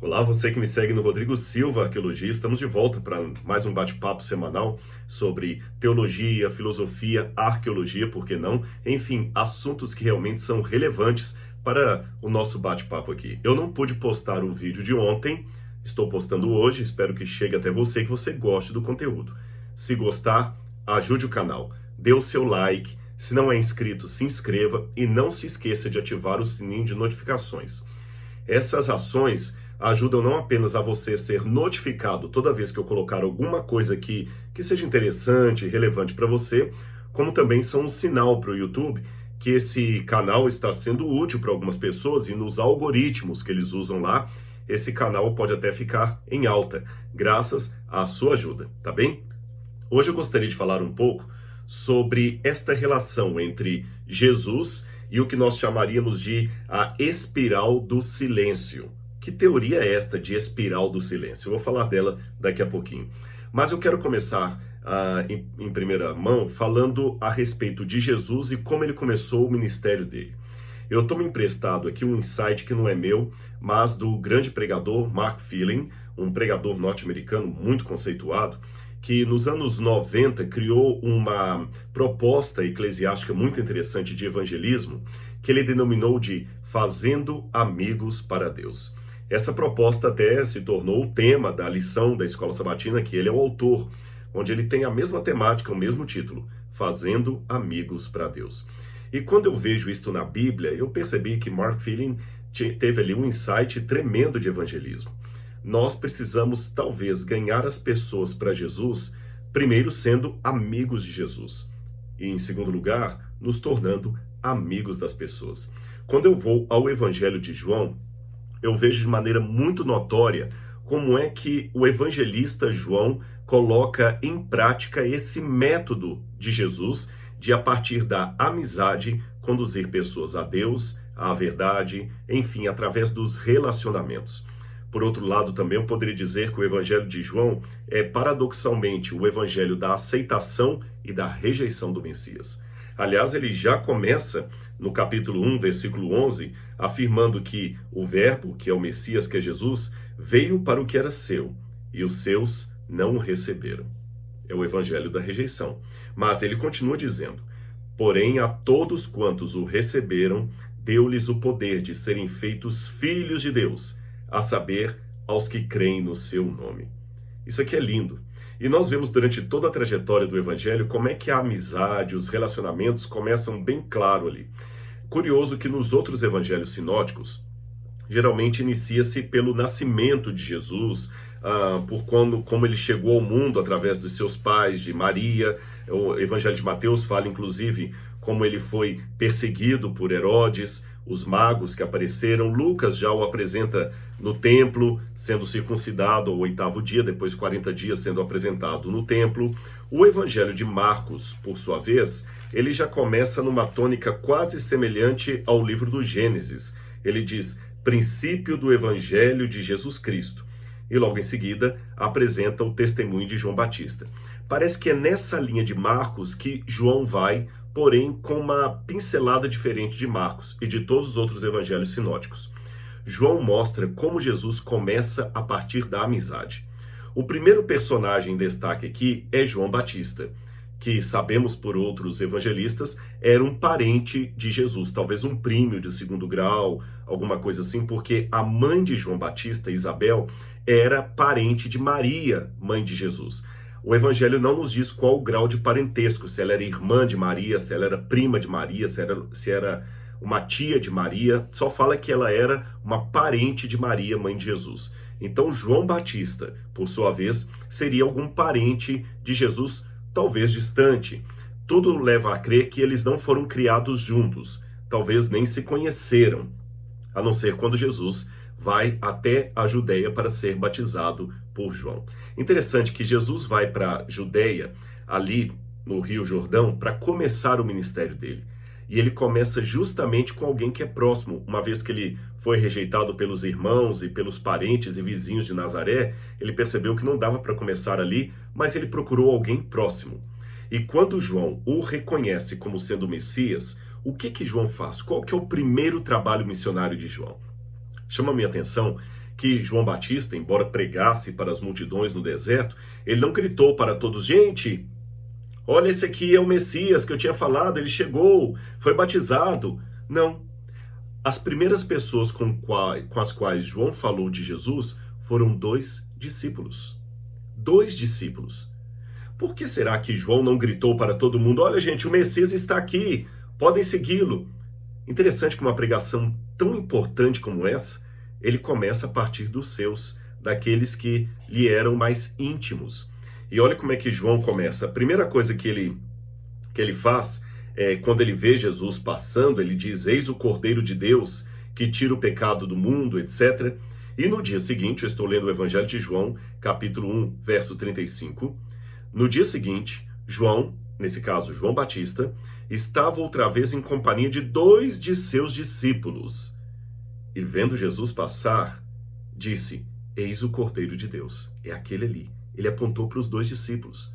Olá, você que me segue no Rodrigo Silva Arqueologia. Estamos de volta para mais um bate-papo semanal sobre teologia, filosofia, arqueologia, por que não? Enfim, assuntos que realmente são relevantes para o nosso bate-papo aqui. Eu não pude postar o vídeo de ontem, estou postando hoje, espero que chegue até você, que você goste do conteúdo. Se gostar, ajude o canal, dê o seu like, se não é inscrito, se inscreva e não se esqueça de ativar o sininho de notificações. Essas ações ajudam não apenas a você ser notificado toda vez que eu colocar alguma coisa aqui que seja interessante e relevante para você, como também são um sinal para o YouTube que esse canal está sendo útil para algumas pessoas e nos algoritmos que eles usam lá, esse canal pode até ficar em alta, graças à sua ajuda, tá bem? Hoje eu gostaria de falar um pouco sobre esta relação entre Jesus e o que nós chamaríamos de a espiral do silêncio. Que teoria é esta de espiral do silêncio? Eu vou falar dela daqui a pouquinho. Mas eu quero começar em primeira mão falando a respeito de Jesus e como ele começou o ministério dele. Eu tomo emprestado aqui um insight que não é meu, mas do grande pregador Mark Phelan, um pregador norte-americano muito conceituado, que nos anos 90 criou uma proposta eclesiástica muito interessante de evangelismo, que ele denominou de Fazendo Amigos para Deus. Essa proposta até se tornou o tema da lição da Escola Sabatina, que ele é o autor, onde ele tem a mesma temática, o mesmo título, Fazendo Amigos para Deus. E quando eu vejo isto na Bíblia, eu percebi que Mark Phelan teve ali um insight tremendo de evangelismo. Nós precisamos, talvez, ganhar as pessoas para Jesus, primeiro sendo amigos de Jesus. E, em segundo lugar, nos tornando amigos das pessoas. Quando eu vou ao Evangelho de João, eu vejo de maneira muito notória como é que o evangelista João coloca em prática esse método de Jesus de, a partir da amizade, conduzir pessoas a Deus, à verdade, enfim, através dos relacionamentos. Por outro lado, também eu poderia dizer que o Evangelho de João é paradoxalmente o Evangelho da aceitação e da rejeição do Messias. Aliás, ele já começa no capítulo 1, versículo 11, afirmando que o Verbo, que é o Messias, que é Jesus, veio para o que era seu, e os seus não o receberam. É o Evangelho da rejeição. Mas ele continua dizendo, porém a todos quantos o receberam, deu-lhes o poder de serem feitos filhos de Deus, a saber, aos que creem no seu nome. Isso aqui é lindo. E nós vemos durante toda a trajetória do Evangelho como é que a amizade, os relacionamentos começam bem claro ali. Curioso que nos outros evangelhos sinóticos, geralmente inicia-se pelo nascimento de Jesus, por como ele chegou ao mundo através dos seus pais, de Maria. O Evangelho de Mateus fala, inclusive, como ele foi perseguido por Herodes, os magos que apareceram. Lucas já o apresenta no templo, sendo circuncidado ao 8º dia, depois 40 dias sendo apresentado no templo. O Evangelho de Marcos, por sua vez, ele já começa numa tônica quase semelhante ao livro do Gênesis. Ele diz, princípio do Evangelho de Jesus Cristo. E logo em seguida apresenta o testemunho de João Batista. Parece que é nessa linha de Marcos que João vai, porém com uma pincelada diferente de Marcos e de todos os outros evangelhos sinóticos. João mostra como Jesus começa a partir da amizade. O primeiro personagem em destaque aqui é João Batista, que sabemos por outros evangelistas era um parente de Jesus, talvez um primo de segundo grau, alguma coisa assim, porque a mãe de João Batista, Isabel, era parente de Maria, mãe de Jesus. O Evangelho não nos diz qual o grau de parentesco, se ela era irmã de Maria, se ela era prima de Maria, se era uma tia de Maria, só fala que ela era uma parente de Maria, mãe de Jesus. Então João Batista, por sua vez, seria algum parente de Jesus, talvez distante. Tudo leva a crer que eles não foram criados juntos, talvez nem se conheceram, a não ser quando Jesus vai até a Judeia para ser batizado por João. Interessante que Jesus vai para a Judeia, ali no Rio Jordão, para começar o ministério dele. E ele começa justamente com alguém que é próximo. Uma vez que ele foi rejeitado pelos irmãos e pelos parentes e vizinhos de Nazaré, ele percebeu que não dava para começar ali, mas ele procurou alguém próximo. E quando João o reconhece como sendo o Messias, o que João faz? Qual que é o primeiro trabalho missionário de João? Chama a minha atenção que João Batista, embora pregasse para as multidões no deserto, ele não gritou para todos: gente, olha, esse aqui é o Messias que eu tinha falado, ele chegou, foi batizado. Não. As primeiras pessoas com as quais João falou de Jesus foram dois discípulos. Dois discípulos. Por que será que João não gritou para todo mundo: olha, gente, o Messias está aqui, podem segui-lo? Interessante que uma pregação tão importante como essa, ele começa a partir dos seus, daqueles que lhe eram mais íntimos. E olha como é que João começa. A primeira coisa que ele faz é, quando ele vê Jesus passando, ele diz: eis o Cordeiro de Deus que tira o pecado do mundo, etc. E no dia seguinte, eu estou lendo o Evangelho de João, capítulo 1, verso 35. No dia seguinte, João, nesse caso João Batista, estava outra vez em companhia de dois de seus discípulos. E vendo Jesus passar, disse: eis o Cordeiro de Deus. É aquele ali. Ele apontou para os dois discípulos.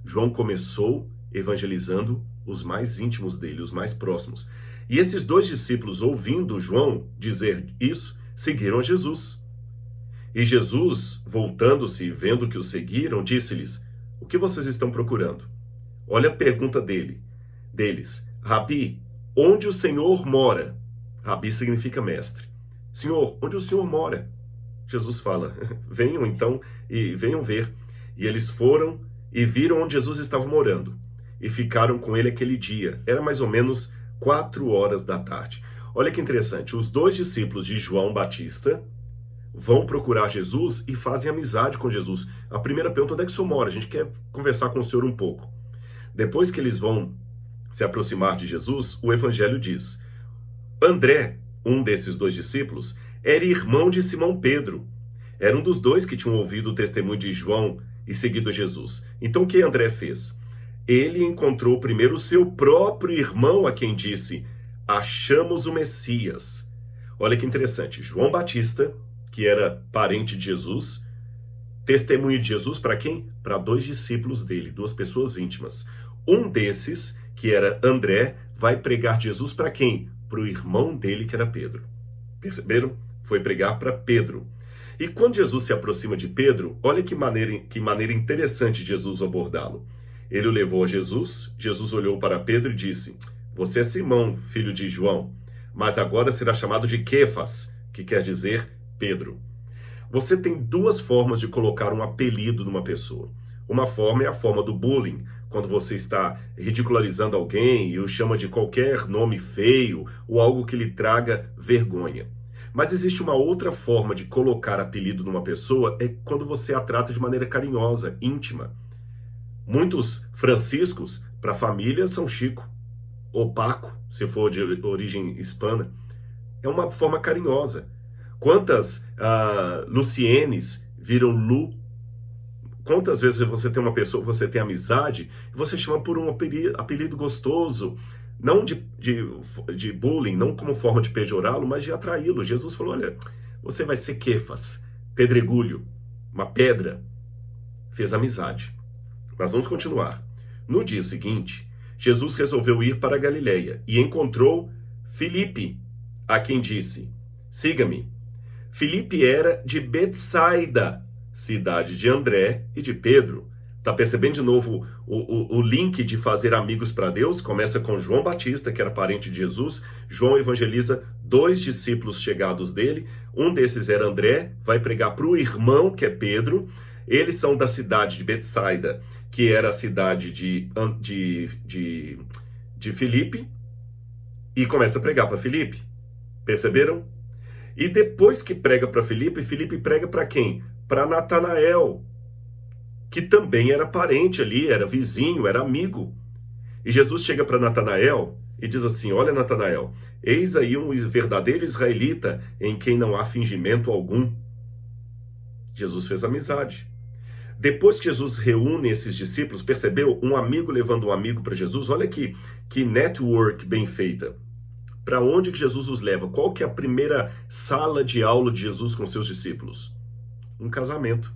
João começou evangelizando os mais íntimos dele, os mais próximos. E esses dois discípulos, ouvindo João dizer isso, seguiram a Jesus. E Jesus, voltando-se e vendo que o seguiram, disse-lhes: o que vocês estão procurando? Olha a pergunta deles: Rabi, onde o Senhor mora? Rabi significa mestre. Senhor, onde o Senhor mora? Jesus fala: venham então e venham ver. E eles foram e viram onde Jesus estava morando. E ficaram com ele aquele dia. Era mais ou menos 4 horas da tarde. Olha que interessante. Os dois discípulos de João Batista vão procurar Jesus e fazem amizade com Jesus. A primeira pergunta: onde é que o Senhor mora? A gente quer conversar com o Senhor um pouco. Depois que eles vão se aproximar de Jesus, o Evangelho diz: André, um desses dois discípulos, era irmão de Simão Pedro. Era um dos dois que tinham ouvido o testemunho de João e seguido a Jesus. Então o que André fez? Ele encontrou primeiro o seu próprio irmão, a quem disse: achamos o Messias. Olha que interessante. João Batista, que era parente de Jesus, testemunho de Jesus para quem? Para dois discípulos dele, duas pessoas íntimas. Um desses, que era André, vai pregar Jesus para quem? Para o irmão dele, que era Pedro. Perceberam? Foi pregar para Pedro. E quando Jesus se aproxima de Pedro, olha que maneira interessante de Jesus abordá-lo. Ele o levou a Jesus, Jesus olhou para Pedro e disse: você é Simão, filho de João, mas agora será chamado de Quefas, que quer dizer Pedro. Você tem duas formas de colocar um apelido numa pessoa. Uma forma é a forma do bullying, quando você está ridicularizando alguém e o chama de qualquer nome feio ou algo que lhe traga vergonha. Mas existe uma outra forma de colocar apelido numa pessoa, é quando você a trata de maneira carinhosa, íntima. Muitos Franciscos, para a família, são Chico, ou Paco, se for de origem hispana. É uma forma carinhosa. Quantas Lucienes viram Lu? Quantas vezes você tem uma pessoa, você tem amizade, e você chama por um apelido gostoso, não de bullying, não como forma de pejorá-lo, mas de atraí-lo. Jesus falou: olha, você vai ser Quefas, pedregulho, uma pedra. Fez amizade. Mas vamos continuar. No dia seguinte, Jesus resolveu ir para a Galileia e encontrou Filipe, a quem disse: siga-me. Filipe era de Betsaida, cidade de André e de Pedro. Está percebendo de novo o link de fazer amigos para Deus? Começa com João Batista, que era parente de Jesus. João evangeliza dois discípulos chegados dele. Um desses era André, vai pregar para o irmão, que é Pedro. Eles são da cidade de Betsaida, que era a cidade de Filipe, e começa a pregar para Filipe. Perceberam? E depois que prega para Filipe, Filipe prega para quem? Para Natanael, que também era parente ali, era vizinho, era amigo. E Jesus chega para Natanael e diz assim: olha, Natanael, eis aí um verdadeiro israelita em quem não há fingimento algum. Jesus fez amizade. Depois que Jesus reúne esses discípulos, percebeu? Um amigo levando um amigo para Jesus. Olha que network bem feita. Para onde que Jesus os leva? Qual que é a primeira sala de aula de Jesus com seus discípulos? Um casamento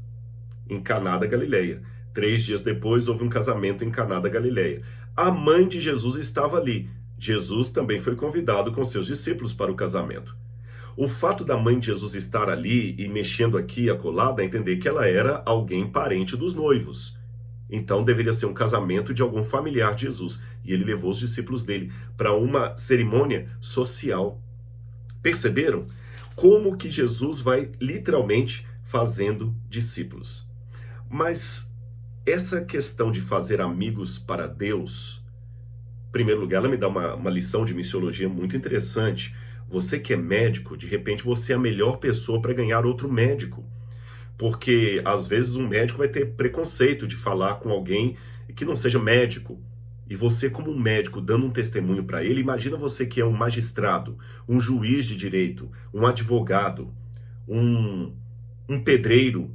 em Caná da Galileia. 3 dias depois houve um casamento em Caná da Galileia. A mãe de Jesus estava ali. Jesus também foi convidado com seus discípulos para o casamento. O fato da mãe de Jesus estar ali e mexendo aqui e acolá dá a entender que ela era alguém parente dos noivos. Então deveria ser um casamento de algum familiar de Jesus. E ele levou os discípulos dele para uma cerimônia social. Perceberam como que Jesus vai literalmente fazendo discípulos? Mas essa questão de fazer amigos para Deus, em primeiro lugar, ela me dá uma lição de missiologia muito interessante. Você que é médico, de repente você é a melhor pessoa para ganhar outro médico. Porque às vezes um médico vai ter preconceito de falar com alguém que não seja médico. E você, como um médico, dando um testemunho para ele, imagina você que é um magistrado, um juiz de direito, um advogado, um pedreiro,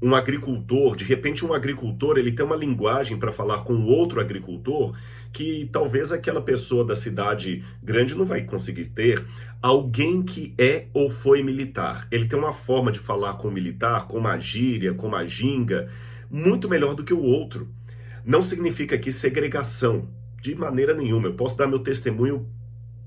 um agricultor. De repente, um agricultor ele tem uma linguagem para falar com outro agricultor que talvez aquela pessoa da cidade grande não vai conseguir ter. Alguém que é ou foi militar, ele tem uma forma de falar com o militar, com uma gíria, com uma ginga, muito melhor do que o outro. Não significa aqui segregação, de maneira nenhuma. Eu posso dar meu testemunho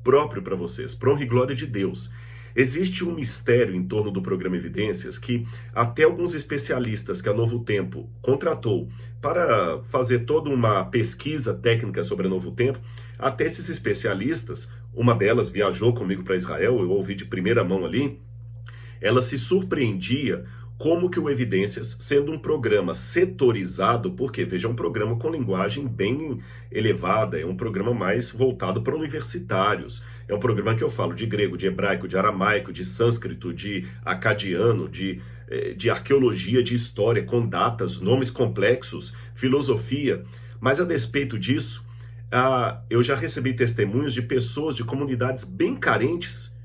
próprio para vocês, para honra e glória de Deus. Existe um mistério em torno do programa Evidências que até alguns especialistas que a Novo Tempo contratou para fazer toda uma pesquisa técnica sobre a Novo Tempo, até esses especialistas, uma delas viajou comigo para Israel, eu ouvi de primeira mão ali, ela se surpreendia como que o Evidências, sendo um programa setorizado, porque, veja, é um programa com linguagem bem elevada, é um programa mais voltado para universitários, é um programa que eu falo de grego, de hebraico, de aramaico, de sânscrito, de acadiano, de arqueologia, de história, com datas, nomes complexos, filosofia, mas a despeito disso, eu já recebi testemunhos de pessoas de comunidades bem carentes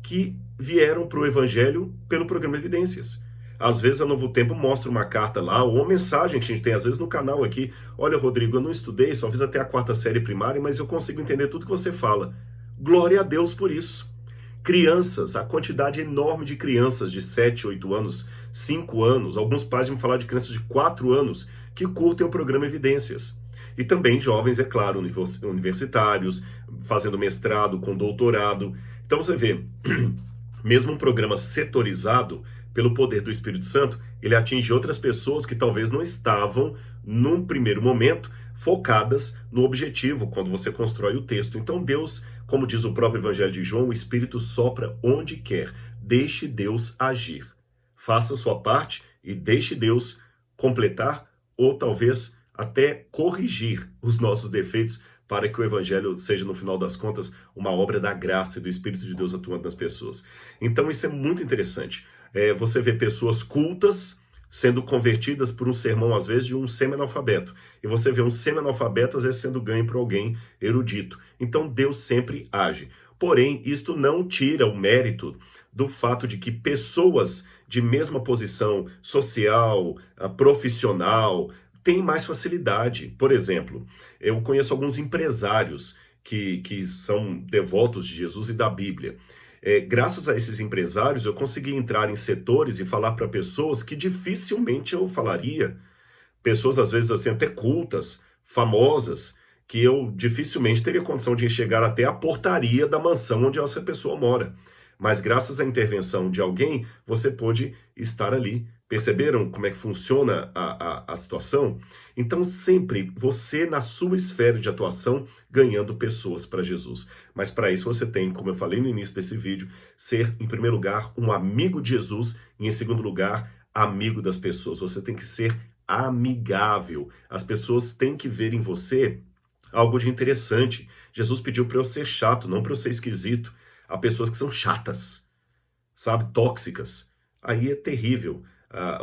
que vieram para o Evangelho pelo programa Evidências. Às vezes a Novo Tempo mostra uma carta lá, ou uma mensagem que a gente tem às vezes no canal aqui. Olha, Rodrigo, eu não estudei, só fiz até a 4ª série primária, mas eu consigo entender tudo que você fala. Glória a Deus por isso. Crianças, a quantidade enorme de crianças de 7, 8 anos, 5 anos, alguns pais vão falar de crianças de 4 anos que curtem o programa Evidências. E também jovens, é claro, universitários, fazendo mestrado, com doutorado. Então você vê, mesmo um programa setorizado, pelo poder do Espírito Santo, ele atinge outras pessoas que talvez não estavam, num primeiro momento, focadas no objetivo, quando você constrói o texto. Então Deus, como diz o próprio Evangelho de João, o Espírito sopra onde quer. Deixe Deus agir. Faça a sua parte e deixe Deus completar ou talvez até corrigir os nossos defeitos para que o Evangelho seja, no final das contas, uma obra da graça e do Espírito de Deus atuando nas pessoas. Então isso é muito interessante. Você vê pessoas cultas sendo convertidas por um sermão, às vezes, de um semi-analfabeto. E você vê um semi-analfabeto, às vezes, sendo ganho por alguém erudito. Então, Deus sempre age. Porém, isto não tira o mérito do fato de que pessoas de mesma posição social, profissional, têm mais facilidade. Por exemplo, eu conheço alguns empresários que são devotos de Jesus e da Bíblia. Graças a esses empresários, eu consegui entrar em setores e falar para pessoas que dificilmente eu falaria. Pessoas, às vezes, assim, até cultas, famosas, que eu dificilmente teria condição de chegar até a portaria da mansão onde essa pessoa mora. Mas graças à intervenção de alguém, você pôde estar ali. Perceberam como é que funciona a situação? Então, sempre você, na sua esfera de atuação, ganhando pessoas para Jesus. Mas para isso você tem, como eu falei no início desse vídeo, ser, em primeiro lugar, um amigo de Jesus e, em segundo lugar, amigo das pessoas. Você tem que ser amigável. As pessoas têm que ver em você algo de interessante. Jesus pediu para eu ser chato, não para eu ser esquisito. Há pessoas que são chatas, sabe, tóxicas. Aí é terrível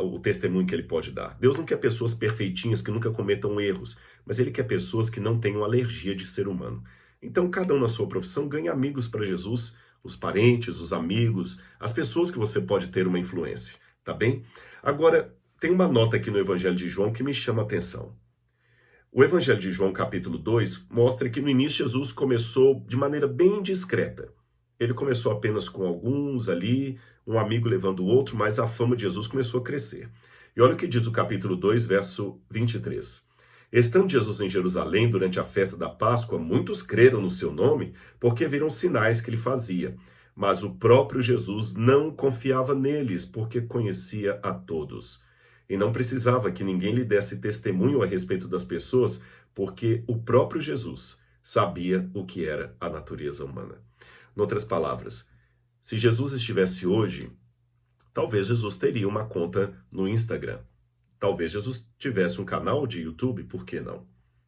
o testemunho que ele pode dar. Deus não quer pessoas perfeitinhas que nunca cometam erros, mas ele quer pessoas que não tenham alergia de ser humano. Então, cada um na sua profissão ganha amigos para Jesus, os parentes, os amigos, as pessoas que você pode ter uma influência, tá bem? Agora, tem uma nota aqui no Evangelho de João que me chama a atenção. O Evangelho de João, capítulo 2, mostra que no início Jesus começou de maneira bem discreta. Ele começou apenas com alguns ali, um amigo levando o outro, mas a fama de Jesus começou a crescer. E olha o que diz o capítulo 2, verso 23. Estando Jesus em Jerusalém durante a festa da Páscoa, muitos creram no seu nome, porque viram sinais que ele fazia. Mas o próprio Jesus não confiava neles, porque conhecia a todos. E não precisava que ninguém lhe desse testemunho a respeito das pessoas, porque o próprio Jesus sabia o que era a natureza humana. Em outras palavras, se Jesus estivesse hoje, talvez Jesus teria uma conta no Instagram. Talvez Jesus tivesse um canal de YouTube, por que não?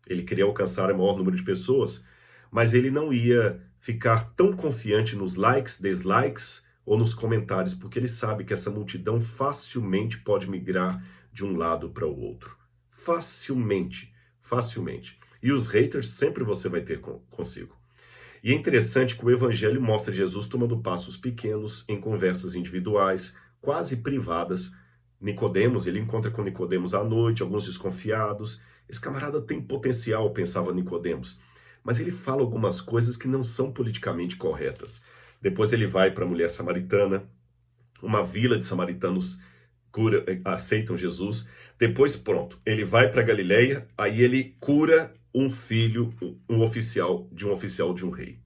Ele queria alcançar o maior número de pessoas, mas ele não ia ficar tão confiante nos likes, dislikes ou nos comentários, porque ele sabe que essa multidão facilmente pode migrar de um lado para o outro. Facilmente, facilmente. E os haters sempre você vai ter consigo. E é interessante que o Evangelho mostra Jesus tomando passos pequenos em conversas individuais, quase privadas. Nicodemos, ele encontra com Nicodemos à noite, alguns desconfiados. Esse camarada tem potencial, pensava Nicodemos, mas ele fala algumas coisas que não são politicamente corretas. Depois ele vai para a mulher samaritana, uma vila de samaritanos aceitam Jesus. Depois, pronto, ele vai para Galileia, aí ele cura um filho, um oficial de um rei.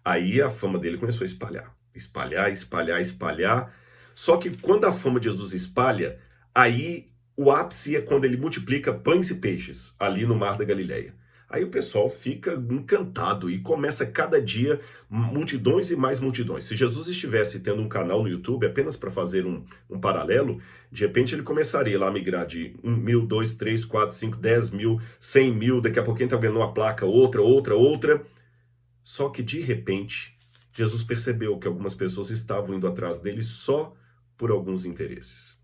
Aí a fama dele começou a espalhar. Espalhar, espalhar, espalhar. Só que quando a fama de Jesus espalha, aí o ápice é quando ele multiplica pães e peixes, ali no mar da Galileia. Aí o pessoal fica encantado e começa cada dia multidões e mais multidões. Se Jesus estivesse tendo um canal no YouTube, apenas para fazer um paralelo, de repente ele começaria lá a migrar de 1 mil, 2, 3, 4, 5, 10 mil, 100 mil, daqui a pouquinho está vendo uma placa, outra. Só que de repente, Jesus percebeu que algumas pessoas estavam indo atrás dele só por alguns interesses.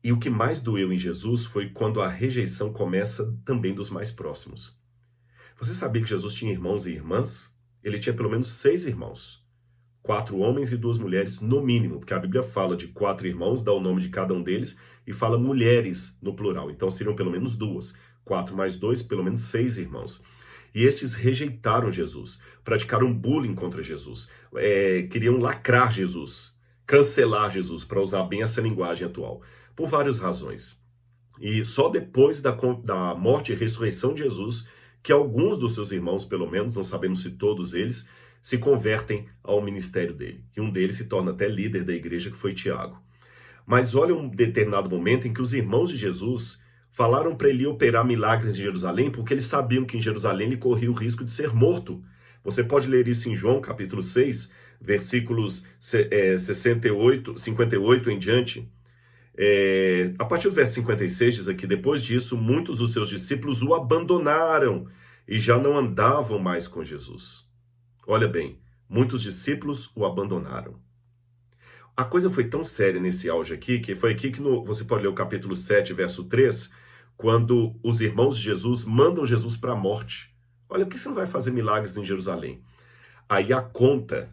E o que mais doeu em Jesus foi quando a rejeição começa também dos mais próximos. Você sabia que Jesus tinha irmãos e irmãs? Ele tinha pelo menos 6 irmãos. 4 homens e 2 mulheres no mínimo, porque a Bíblia fala de 4 irmãos, dá o nome de cada um deles, e fala mulheres no plural. Então seriam pelo menos 2. 4 mais 2, pelo menos 6 irmãos. E esses rejeitaram Jesus, praticaram bullying contra Jesus, queriam lacrar Jesus, cancelar Jesus, para usar bem essa linguagem atual, por várias razões. E só depois da morte e ressurreição de Jesus, que alguns dos seus irmãos, pelo menos, não sabemos se todos eles, se convertem ao ministério dele. E um deles se torna até líder da igreja, que foi Tiago. Mas olha um determinado momento em que os irmãos de Jesus falaram para ele operar milagres em Jerusalém, porque eles sabiam que em Jerusalém ele corria o risco de ser morto. Você pode ler isso em João, capítulo 6, versículos 58 em diante. A partir do verso 56 diz aqui: depois disso, muitos dos seus discípulos o abandonaram e já não andavam mais com Jesus. Olha bem, muitos discípulos o abandonaram. A coisa foi tão séria nesse auge aqui, que foi aqui que você pode ler o capítulo 7, verso 3, quando os irmãos de Jesus mandam Jesus para a morte. Olha, por que você não vai fazer milagres em Jerusalém? Aí a conta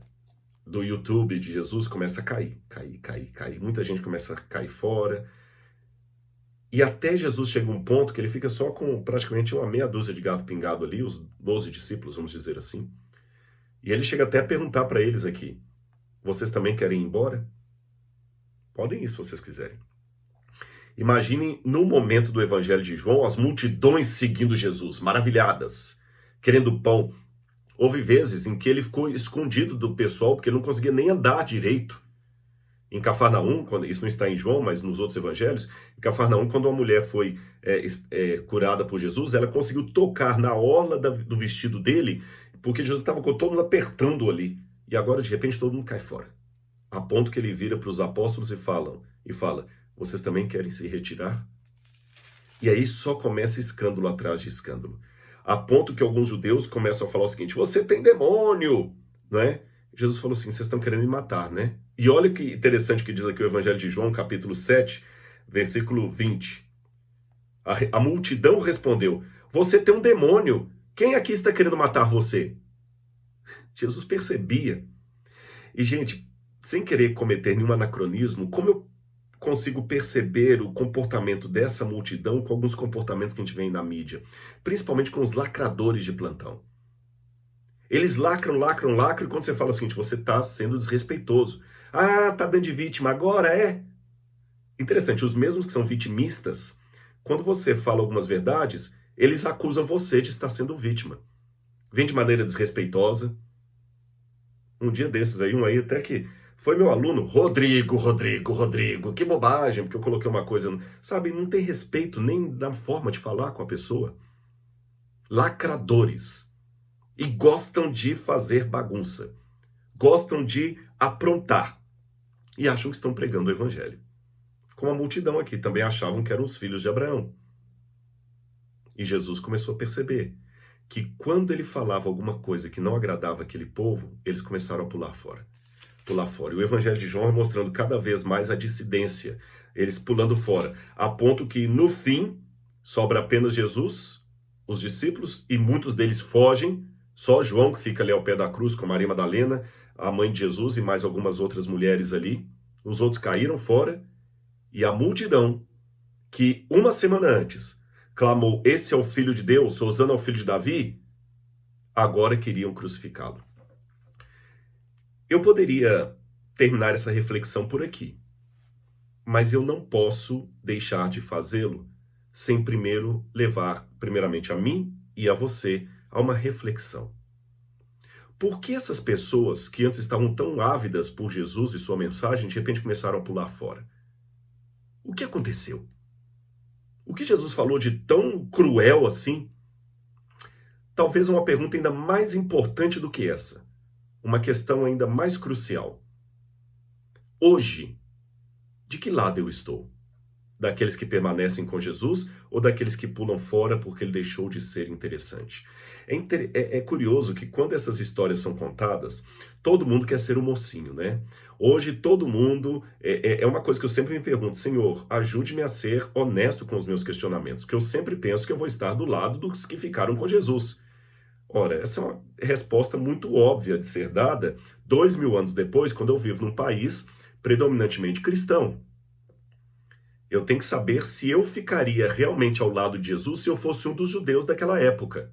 do YouTube de Jesus começa a cair. Muita gente começa a cair fora. E até Jesus chega a um ponto que ele fica só com praticamente uma meia dúzia de gato pingado ali, os 12 discípulos, vamos dizer assim. E ele chega até a perguntar para eles aqui: vocês também querem ir embora? Podem ir se vocês quiserem. Imaginem no momento do Evangelho de João, as multidões seguindo Jesus, maravilhadas, querendo pão. Houve vezes em que ele ficou escondido do pessoal, porque ele não conseguia nem andar direito. Em Cafarnaum, isso não está em João, mas nos outros evangelhos, em Cafarnaum, quando uma mulher foi curada por Jesus, ela conseguiu tocar na orla do vestido dele, porque Jesus estava com todo mundo apertando ali. E agora, de repente, todo mundo cai fora. A ponto que ele vira para os apóstolos e fala: vocês também querem se retirar? E aí só começa escândalo atrás de escândalo. A ponto que alguns judeus começam a falar o seguinte: você tem demônio, não é? Jesus falou assim: vocês estão querendo me matar, né? E olha que interessante que diz aqui o Evangelho de João, capítulo 7, versículo 20. A multidão respondeu: você tem um demônio, quem aqui está querendo matar você? Jesus percebia. E, gente, sem querer cometer nenhum anacronismo, como eu consigo perceber o comportamento dessa multidão com alguns comportamentos que a gente vê na mídia, principalmente com os lacradores de plantão. Eles lacram, e quando você fala o seguinte: você está sendo desrespeitoso. Ah, tá dando de vítima, agora é? Interessante, os mesmos que são vitimistas, quando você fala algumas verdades, eles acusam você de estar sendo vítima. Vem de maneira desrespeitosa, Um dia desses aí, um aí até que foi meu aluno, Rodrigo, que bobagem, porque eu coloquei uma coisa, sabe, não tem respeito nem da forma de falar com a pessoa. Lacradores. E gostam de fazer bagunça. Gostam de aprontar. E acham que estão pregando o evangelho. Como a multidão aqui também achavam que eram os filhos de Abraão. E Jesus começou a perceber que quando ele falava alguma coisa que não agradava aquele povo, eles começaram a pular fora. Pular fora. E o Evangelho de João é mostrando cada vez mais a dissidência, eles pulando fora, a ponto que no fim sobra apenas Jesus, os discípulos, e muitos deles fogem, só João que fica ali ao pé da cruz com Maria Madalena, a mãe de Jesus e mais algumas outras mulheres ali. Os outros caíram fora e a multidão que uma semana antes clamou, esse é o Filho de Deus, Hosana é o Filho de Davi, agora queriam crucificá-lo. Eu poderia terminar essa reflexão por aqui, mas eu não posso deixar de fazê-lo sem primeiro levar, primeiramente a mim e a você, a uma reflexão. Por que essas pessoas que antes estavam tão ávidas por Jesus e sua mensagem, de repente começaram a pular fora? O que aconteceu? O que Jesus falou de tão cruel assim? Talvez uma pergunta ainda mais importante do que essa. Uma questão ainda mais crucial. Hoje, de que lado eu estou? Daqueles que permanecem com Jesus ou daqueles que pulam fora porque ele deixou de ser interessante? É curioso que quando essas histórias são contadas, todo mundo quer ser o mocinho, né? Hoje todo mundo, é uma coisa que eu sempre me pergunto, Senhor, ajude-me a ser honesto com os meus questionamentos, porque eu sempre penso que eu vou estar do lado dos que ficaram com Jesus. Ora, essa é uma resposta muito óbvia de ser dada 2000 anos depois, quando eu vivo num país predominantemente cristão. Eu tenho que saber se eu ficaria realmente ao lado de Jesus se eu fosse um dos judeus daquela época.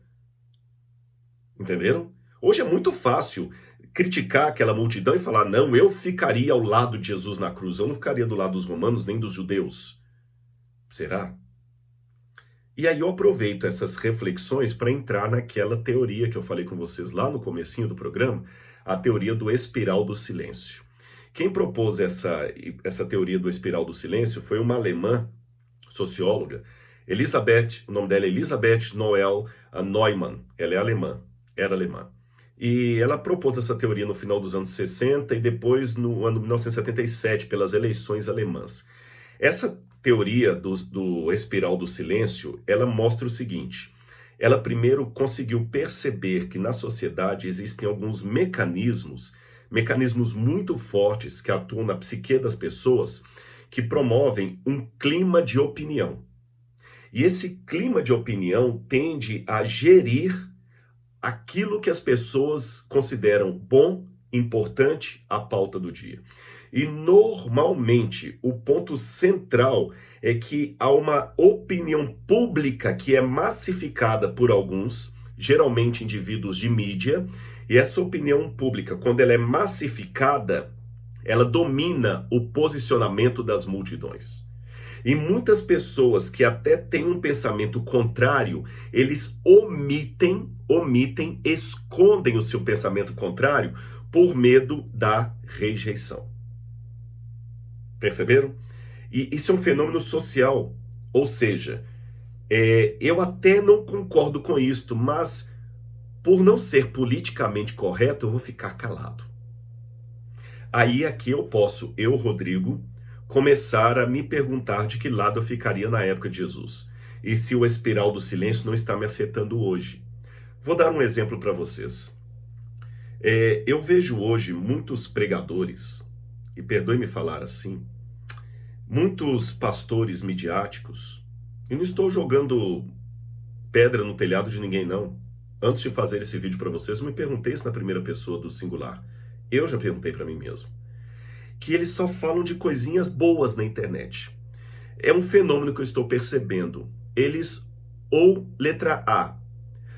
Entenderam? Hoje é muito fácil criticar aquela multidão e falar, não, eu ficaria ao lado de Jesus na cruz, eu não ficaria do lado dos romanos nem dos judeus. Será? E aí eu aproveito essas reflexões para entrar naquela teoria que eu falei com vocês lá no comecinho do programa, a teoria do espiral do silêncio. Quem propôs essa teoria do espiral do silêncio foi uma alemã socióloga, Elisabeth, o nome dela é Elisabeth Noel Neumann, ela é alemã, era alemã. E ela propôs essa teoria no final dos anos 60 e depois no ano 1977, pelas eleições alemãs. Essa teoria do espiral do silêncio, ela mostra o seguinte, ela primeiro conseguiu perceber que na sociedade existem alguns mecanismos muito fortes que atuam na psique das pessoas, que promovem um clima de opinião. E esse clima de opinião tende a gerir aquilo que as pessoas consideram bom, importante, a pauta do dia. E normalmente o ponto central é que há uma opinião pública que é massificada por alguns, geralmente indivíduos de mídia, e essa opinião pública, quando ela é massificada, ela domina o posicionamento das multidões. E muitas pessoas que até têm um pensamento contrário, eles escondem o seu pensamento contrário por medo da rejeição. Perceberam? E isso é um fenômeno social. Ou seja, eu até não concordo com isto, mas por não ser politicamente correto, eu vou ficar calado. Aí aqui eu posso, Rodrigo, começar a me perguntar de que lado eu ficaria na época de Jesus. E se o espiral do silêncio não está me afetando hoje. Vou dar um exemplo para vocês. Eu vejo hoje muitos pregadores, e perdoe-me falar assim, muitos pastores midiáticos, e não estou jogando pedra no telhado de ninguém não. Antes de fazer esse vídeo para vocês, eu me perguntei isso na primeira pessoa do singular. Eu já perguntei para mim mesmo. Que eles só falam de coisinhas boas na internet. É um fenômeno que eu estou percebendo. Eles, ou letra A,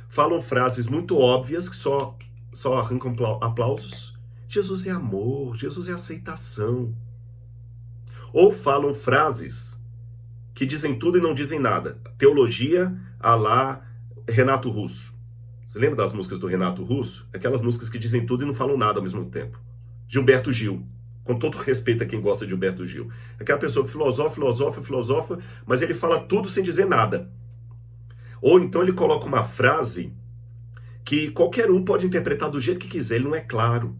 falam frases muito óbvias que só arrancam aplausos. Jesus é amor, Jesus é aceitação. Ou falam frases que dizem tudo e não dizem nada. Teologia à la Renato Russo. Você lembra das músicas do Renato Russo? Aquelas músicas que dizem tudo e não falam nada ao mesmo tempo. Gilberto Gil. Com todo respeito a quem gosta de Gilberto Gil. Aquela pessoa que filosofa, mas ele fala tudo sem dizer nada. Ou então ele coloca uma frase que qualquer um pode interpretar do jeito que quiser, ele não é claro.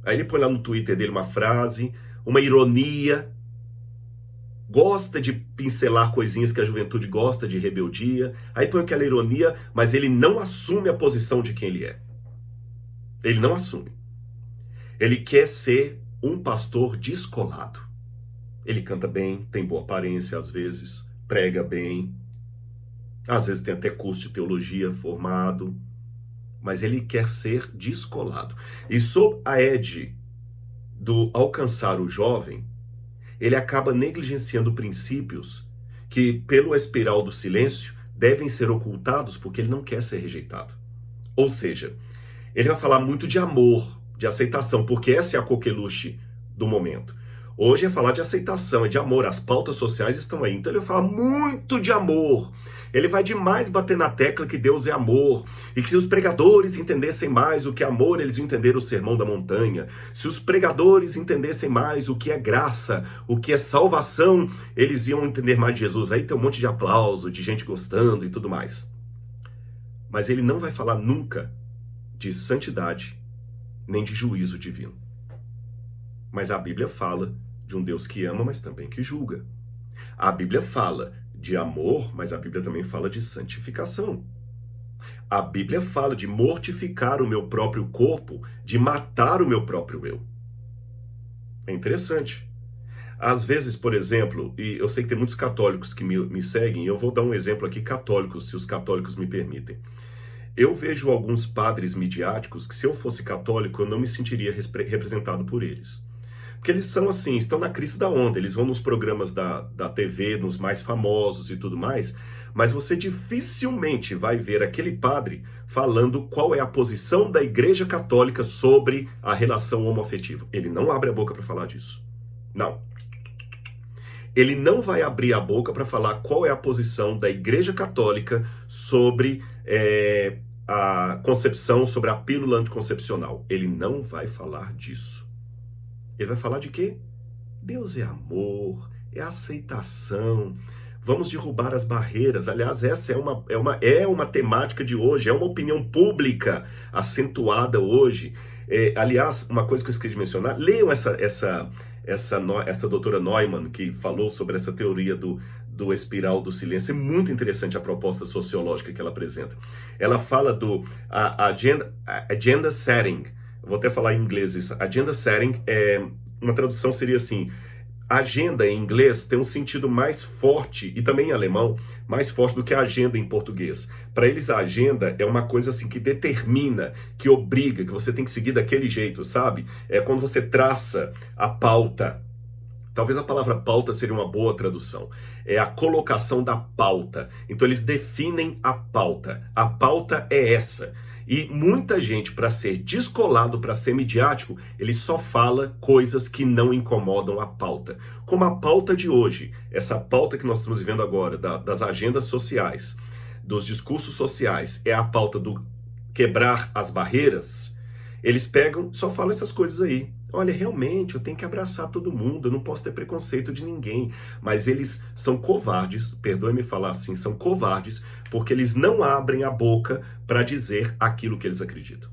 Aí ele põe lá no Twitter dele uma frase, uma ironia, gosta de pincelar coisinhas que a juventude gosta, de rebeldia, aí põe aquela ironia, mas ele não assume a posição de quem ele é. Ele não assume. Ele quer ser um pastor descolado. Ele canta bem, tem boa aparência às vezes, prega bem, às vezes tem até curso de teologia formado, mas ele quer ser descolado. E sob a égide do alcançar o jovem, ele acaba negligenciando princípios que, pelo espiral do silêncio, devem ser ocultados porque ele não quer ser rejeitado. Ou seja, ele vai falar muito de amor, de aceitação, porque essa é a coqueluche do momento. Hoje é falar de aceitação, é de amor, as pautas sociais estão aí. Então ele vai falar muito de amor. Ele vai demais bater na tecla que Deus é amor, e que se os pregadores entendessem mais o que é amor, eles iam entender o Sermão da Montanha. Se os pregadores entendessem mais o que é graça, o que é salvação, eles iam entender mais de Jesus. Aí tem um monte de aplauso, de gente gostando e tudo mais. Mas ele não vai falar nunca de santidade, nem de juízo divino. Mas a Bíblia fala de um Deus que ama, mas também que julga. A Bíblia fala de amor, mas a Bíblia também fala de santificação. A Bíblia fala de mortificar o meu próprio corpo, de matar o meu próprio eu. É interessante. Às vezes, por exemplo, e eu sei que tem muitos católicos que me seguem, eu vou dar um exemplo aqui católico, se os católicos me permitem. Eu vejo alguns padres midiáticos que, se eu fosse católico, eu não me sentiria representado por eles. Porque eles são assim, estão na crista da onda, eles vão nos programas da TV, nos mais famosos e tudo mais, mas você dificilmente vai ver aquele padre falando qual é a posição da Igreja Católica sobre a relação homoafetiva. Ele não abre a boca para falar disso. Não. Ele não vai abrir a boca para falar qual é a posição da Igreja Católica sobre a concepção, sobre a pílula anticoncepcional. Ele não vai falar disso. Ele vai falar de quê? Deus é amor, é aceitação. Vamos derrubar as barreiras. Aliás, essa é uma temática de hoje, é uma opinião pública acentuada hoje. Aliás, uma coisa que eu esqueci de mencionar, leiam essa doutora Neumann, que falou sobre essa teoria do espiral do silêncio. É muito interessante a proposta sociológica que ela apresenta. Ela fala do agenda setting. Vou até falar em inglês isso. Agenda setting, uma tradução seria assim: agenda em inglês tem um sentido mais forte, e também em alemão, mais forte do que a agenda em português. Para eles a agenda é uma coisa assim que determina, que obriga, que você tem que seguir daquele jeito, sabe? É quando você traça a pauta. Talvez a palavra pauta seria uma boa tradução. É a colocação da pauta. Então eles definem a pauta. A pauta é essa. E muita gente, para ser descolado, para ser midiático, ele só fala coisas que não incomodam a pauta. Como a pauta de hoje, essa pauta que nós estamos vivendo agora, das agendas sociais, dos discursos sociais, é a pauta do quebrar as barreiras, eles pegam, só falam essas coisas aí. Olha, realmente, eu tenho que abraçar todo mundo, eu não posso ter preconceito de ninguém. Mas eles são covardes, perdoe-me falar assim, são covardes, porque eles não abrem a boca para dizer aquilo que eles acreditam.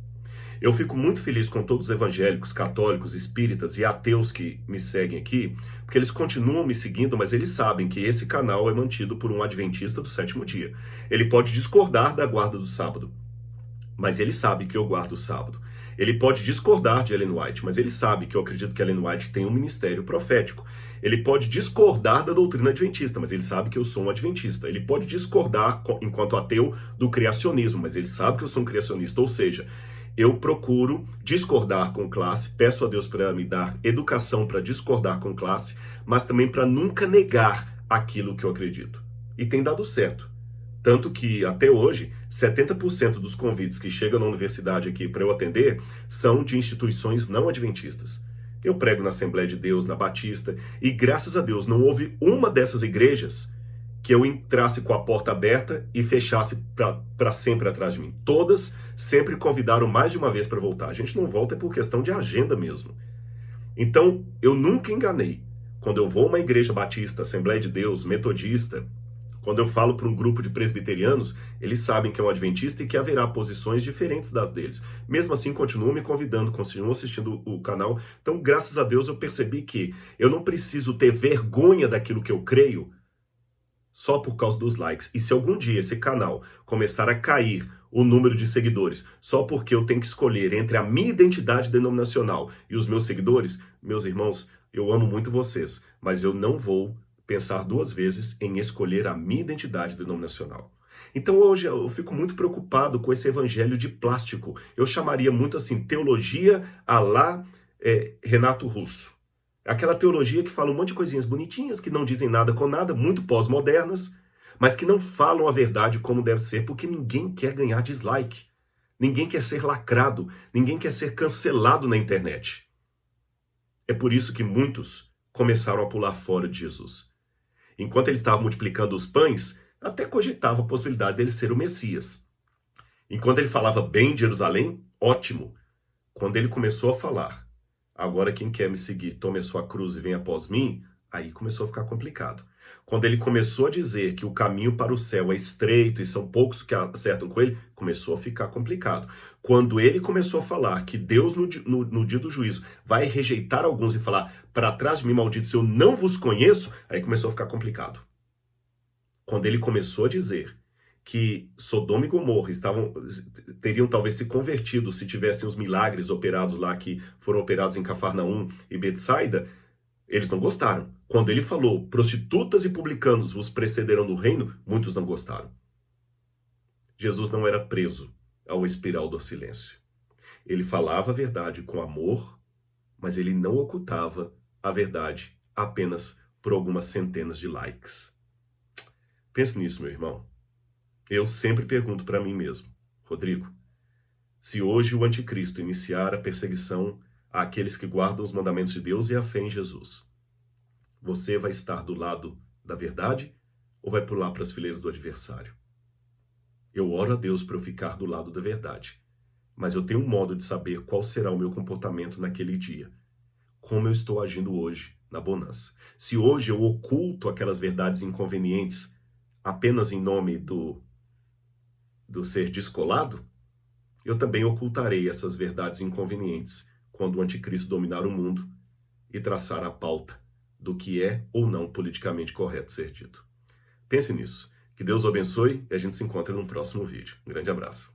Eu fico muito feliz com todos os evangélicos, católicos, espíritas e ateus que me seguem aqui, porque eles continuam me seguindo, mas eles sabem que esse canal é mantido por um adventista do sétimo dia. Ele pode discordar da guarda do sábado, mas ele sabe que eu guardo o sábado. Ele pode discordar de Ellen White, mas ele sabe que eu acredito que Ellen White tem um ministério profético. Ele pode discordar da doutrina adventista, mas ele sabe que eu sou um adventista. Ele pode discordar, enquanto ateu, do criacionismo, mas ele sabe que eu sou um criacionista. Ou seja, eu procuro discordar com classe, peço a Deus para me dar educação para discordar com classe, mas também para nunca negar aquilo que eu acredito. E tem dado certo. Tanto que, até hoje, 70% dos convites que chegam na universidade aqui para eu atender são de instituições não adventistas. Eu prego na Assembleia de Deus, na Batista, e graças a Deus não houve uma dessas igrejas que eu entrasse com a porta aberta e fechasse para sempre atrás de mim. Todas sempre convidaram mais de uma vez para voltar. A gente não volta é por questão de agenda mesmo. Então, eu nunca enganei. Quando eu vou a uma igreja batista, Assembleia de Deus, metodista, quando eu falo para um grupo de presbiterianos, eles sabem que é um adventista e que haverá posições diferentes das deles. Mesmo assim, continuam me convidando, continuam assistindo o canal. Então, graças a Deus, eu percebi que eu não preciso ter vergonha daquilo que eu creio só por causa dos likes. E se algum dia esse canal começar a cair o número de seguidores só porque eu tenho que escolher entre a minha identidade denominacional e os meus seguidores, meus irmãos, eu amo muito vocês, mas eu não vou pensar duas vezes em escolher a minha identidade denominacional. Então hoje eu fico muito preocupado com esse evangelho de plástico. Eu chamaria muito assim, teologia à la Renato Russo. Aquela teologia que fala um monte de coisinhas bonitinhas, que não dizem nada com nada, muito pós-modernas, mas que não falam a verdade como deve ser, porque ninguém quer ganhar dislike. Ninguém quer ser lacrado, ninguém quer ser cancelado na internet. É por isso que muitos começaram a pular fora de Jesus. Enquanto ele estava multiplicando os pães, até cogitava a possibilidade dele ser o Messias. Enquanto ele falava bem de Jerusalém, ótimo. Quando ele começou a falar, agora quem quer me seguir, tome a sua cruz e venha após mim, aí começou a ficar complicado. Quando ele começou a dizer que o caminho para o céu é estreito e são poucos que acertam com ele, começou a ficar complicado. Quando ele começou a falar que Deus no dia do juízo vai rejeitar alguns e falar, para trás de mim, malditos, eu não vos conheço, aí começou a ficar complicado. Quando ele começou a dizer que Sodoma e Gomorra teriam talvez se convertido se tivessem os milagres operados lá que foram operados em Cafarnaum e Betsaida, eles não gostaram. Quando ele falou, prostitutas e publicanos vos precederão no reino, muitos não gostaram. Jesus não era preso ao espiral do silêncio. Ele falava a verdade com amor, mas ele não ocultava a verdade apenas por algumas centenas de likes. Pense nisso, meu irmão. Eu sempre pergunto para mim mesmo, Rodrigo, se hoje o anticristo iniciar a perseguição àqueles que guardam os mandamentos de Deus e a fé em Jesus, você vai estar do lado da verdade ou vai pular para as fileiras do adversário? Eu oro a Deus para eu ficar do lado da verdade, mas eu tenho um modo de saber qual será o meu comportamento naquele dia. Como eu estou agindo hoje na bonança. Se hoje eu oculto aquelas verdades inconvenientes apenas em nome do ser descolado, eu também ocultarei essas verdades inconvenientes quando o anticristo dominar o mundo e traçar a pauta do que é ou não politicamente correto ser dito. Pense nisso. Que Deus o abençoe e a gente se encontra no próximo vídeo. Um grande abraço.